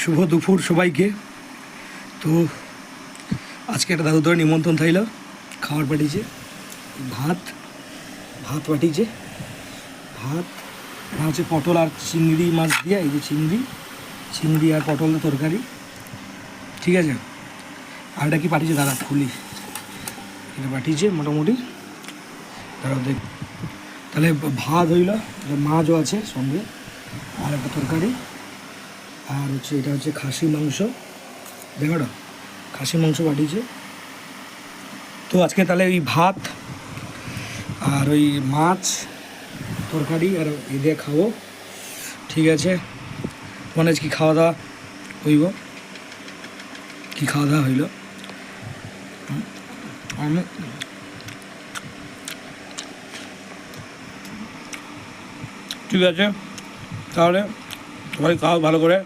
শুভ দুপুর সবাইকে। তো আজকে একটা দাদু ধরে নিমন্ত্রণ থাইল, খাবার পাঠিয়েছে। ভাত পাঠিয়েছে, ভাত আর হচ্ছে পটল আর চিংড়ি মাছ দিয়ে, এই যে চিংড়ি আর পটলের তরকারি, ঠিক আছে। আর এটা কি পাঠিয়েছে দাদা খুলি, এটা পাঠিয়েছে মোটামুটি দাদা দেখ। তাহলে ভাত হইল, মাছও আছে সঙ্গে, আর একটা তরকারি, আর হচ্ছে এটা হচ্ছে খাসি মাংস, দেখো খাসি মাংস পাঠিয়েছে। তো আজকে তাহলে ওই ভাত আর ওই মাছ তরকারি আর এই দিয়ে খাবো, ঠিক আছে। মানে কি খাওয়া দাওয়া হইব, কি খাওয়া দাওয়া হইল আমি ঠিক আছে। তাহলে সবাই খাও ভালো করে।